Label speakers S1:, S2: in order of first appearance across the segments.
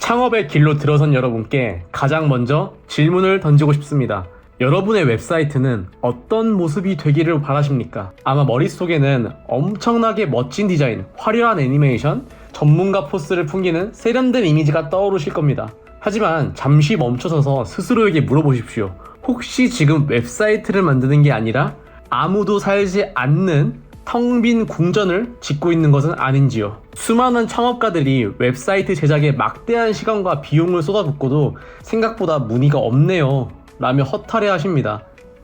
S1: 창업의 길로 들어선 여러분께 가장 먼저 질문을 던지고 싶습니다. 여러분의 웹사이트는 어떤 모습이 되기를 바라십니까? 아마 머릿속에는 엄청나게 멋진 디자인, 화려한 애니메이션, 전문가 포스를 풍기는 세련된 이미지가 떠오르실 겁니다. 하지만 잠시 멈춰서서 스스로에게 물어보십시오. 혹시 지금 웹사이트를 만드는 게 아니라 아무도 살지 않는 텅 빈 궁전을 짓고 있는 것은 아닌지요? 수많은 창업가들이 웹사이트 제작에 막대한 시간과 비용을 쏟아붓고도 생각보다 문의가 없네요 라며 허탈해 하십니다.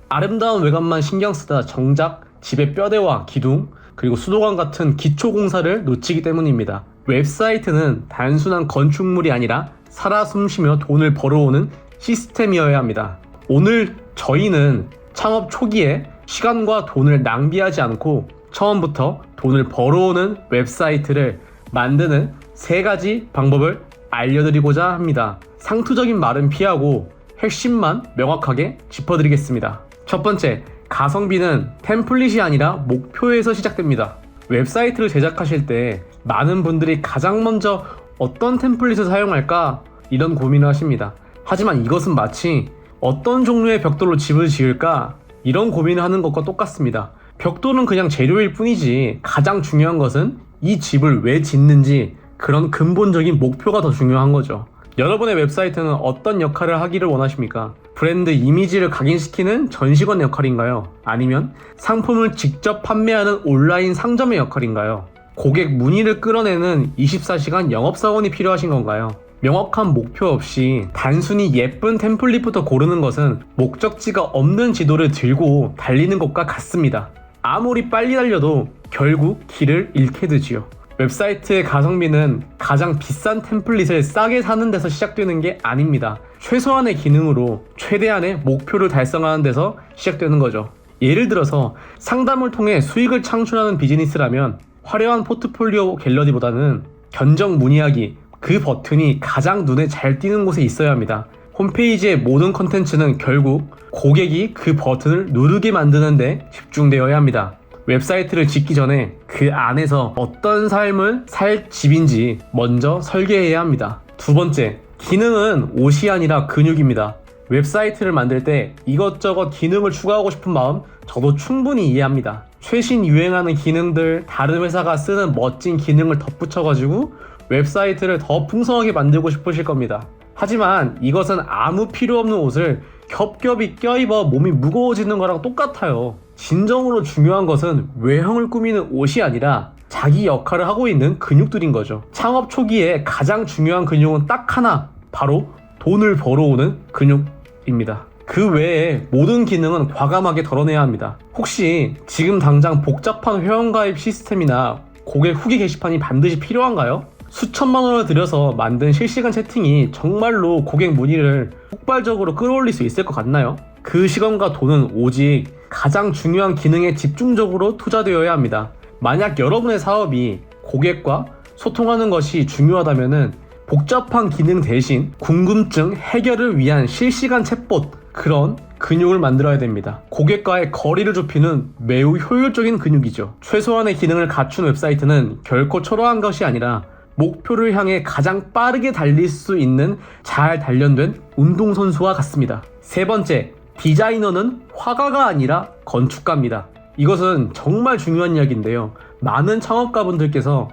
S1: 아름다운 외관만 신경 쓰다 정작 집의 뼈대와 기둥 그리고 수도관 같은 기초 공사를 놓치기 때문입니다. 웹사이트는 단순한 건축물이 아니라 살아 숨쉬며 돈을 벌어오는 시스템이어야 합니다. 오늘 저희는 창업 초기에 시간과 돈을 낭비하지 않고 처음부터 돈을 벌어오는 웹사이트를 만드는 3가지 방법을 알려드리고자 합니다. 상투적인 말은 피하고 핵심만 명확하게 짚어드리겠습니다. 첫 번째, 가성비는 템플릿이 아니라 목표에서 시작됩니다. 웹사이트를 제작하실 때 많은 분들이 가장 먼저 어떤 템플릿을 사용할까 이런 고민을 하십니다. 하지만 이것은 마치 어떤 종류의 벽돌로 집을 지을까 이런 고민을 하는 것과 똑같습니다. 벽돌은 그냥 재료일 뿐이지 가장 중요한 것은 이 집을 왜 짓는지 그런 근본적인 목표가 더 중요한 거죠. 여러분의 웹사이트는 어떤 역할을 하기를 원하십니까? 브랜드 이미지를 각인시키는 전시관 역할인가요? 아니면 상품을 직접 판매하는 온라인 상점의 역할인가요? 고객 문의를 끌어내는 24시간 영업사원이 필요하신 건가요? 명확한 목표 없이 단순히 예쁜 템플릿부터 고르는 것은 목적지가 없는 지도를 들고 달리는 것과 같습니다. 아무리 빨리 달려도 결국 길을 잃게 되지요. 웹사이트의 가성비는 가장 비싼 템플릿을 싸게 사는 데서 시작되는 게 아닙니다. 최소한의 기능으로 최대한의 목표를 달성하는 데서 시작되는 거죠. 예를 들어서 상담을 통해 수익을 창출하는 비즈니스라면 화려한 포트폴리오 갤러리보다는 견적 문의하기, 그 버튼이 가장 눈에 잘 띄는 곳에 있어야 합니다. 홈페이지의 모든 컨텐츠는 결국 고객이 그 버튼을 누르게 만드는 데 집중되어야 합니다. 웹사이트를 짓기 전에 그 안에서 어떤 삶을 살 집인지 먼저 설계해야 합니다. 두 번째, 기능은 옷이 아니라 근육입니다. 웹사이트를 만들 때 이것저것 기능을 추가하고 싶은 마음 저도 충분히 이해합니다. 최신 유행하는 기능들, 다른 회사가 쓰는 멋진 기능을 덧붙여가지고 웹사이트를 더 풍성하게 만들고 싶으실 겁니다. 하지만 이것은 아무 필요 없는 옷을 겹겹이 껴입어 몸이 무거워지는 거랑 똑같아요. 진정으로 중요한 것은 외형을 꾸미는 옷이 아니라 자기 역할을 하고 있는 근육들인 거죠. 창업 초기에 가장 중요한 근육은 딱 하나, 바로 돈을 벌어오는 근육입니다. 그 외에 모든 기능은 과감하게 덜어내야 합니다. 혹시 지금 당장 복잡한 회원가입 시스템이나 고객 후기 게시판이 반드시 필요한가요? 수천만 원을 들여서 만든 실시간 채팅이 정말로 고객 문의를 폭발적으로 끌어올릴 수 있을 것 같나요? 그 시간과 돈은 오직 가장 중요한 기능에 집중적으로 투자되어야 합니다. 만약 여러분의 사업이 고객과 소통하는 것이 중요하다면 복잡한 기능 대신 궁금증 해결을 위한 실시간 챗봇, 그런 근육을 만들어야 됩니다. 고객과의 거리를 좁히는 매우 효율적인 근육이죠. 최소한의 기능을 갖춘 웹사이트는 결코 초라한 것이 아니라 목표를 향해 가장 빠르게 달릴 수 있는 잘 단련된 운동선수와 같습니다. 세 번째, 디자이너는 화가가 아니라 건축가입니다. 이것은 정말 중요한 이야기인데요. 많은 창업가분들께서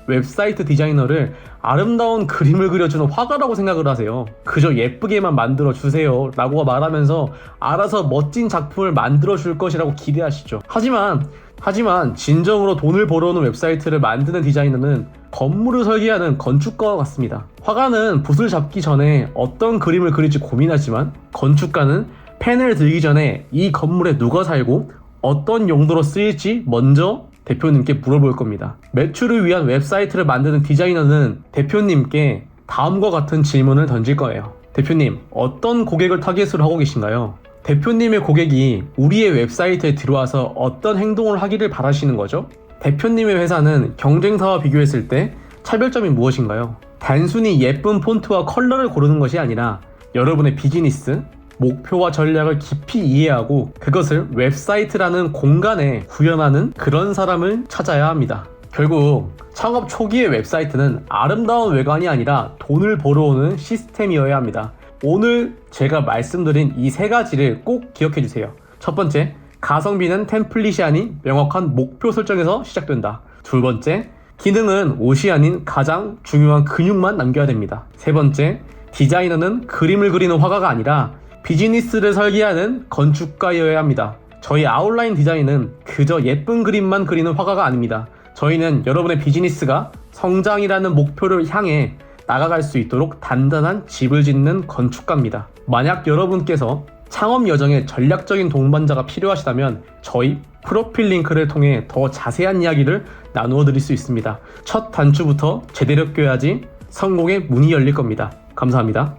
S1: 웹사이트 디자이너를 아름다운 그림을 그려주는 화가라고 생각을 하세요. 그저 예쁘게만 만들어주세요 라고 말하면서 알아서 멋진 작품을 만들어줄 것이라고 기대하시죠. 하지만 진정으로 돈을 벌어오는 웹사이트를 만드는 디자이너는 건물을 설계하는 건축가와 같습니다. 화가는 붓을 잡기 전에 어떤 그림을 그릴지 고민하지만 건축가는 펜을 들기 전에 이 건물에 누가 살고 어떤 용도로 쓰일지 먼저 대표님께 물어볼 겁니다. 매출을 위한 웹사이트를 만드는 디자이너는 대표님께 다음과 같은 질문을 던질 거예요. 대표님, 어떤 고객을 타겟으로 하고 계신가요? 대표님의 고객이 우리의 웹사이트에 들어와서 어떤 행동을 하기를 바라시는 거죠? 대표님의 회사는 경쟁사와 비교했을 때 차별점이 무엇인가요? 단순히 예쁜 폰트와 컬러를 고르는 것이 아니라 여러분의 비즈니스, 목표와 전략을 깊이 이해하고 그것을 웹사이트라는 공간에 구현하는 그런 사람을 찾아야 합니다. 결국 창업 초기의 웹사이트는 아름다운 외관이 아니라 돈을 벌어오는 시스템이어야 합니다. 오늘 제가 말씀드린 이 세 가지를 꼭 기억해 주세요. 첫 번째, 가성비는 템플릿이 아닌 명확한 목표 설정에서 시작된다. 두 번째, 기능은 옷이 아닌 가장 중요한 근육만 남겨야 됩니다. 세 번째, 디자이너는 그림을 그리는 화가가 아니라 비즈니스를 설계하는 건축가여야 합니다. 저희 아웃라인 디자인은 그저 예쁜 그림만 그리는 화가가 아닙니다. 저희는 여러분의 비즈니스가 성장이라는 목표를 향해 나아갈 수 있도록 단단한 집을 짓는 건축가입니다. 만약 여러분께서 창업 여정에 전략적인 동반자가 필요하시다면 저희 프로필 링크를 통해 더 자세한 이야기를 나누어 드릴 수 있습니다. 첫 단추부터 제대로 껴야지 성공의 문이 열릴 겁니다. 감사합니다.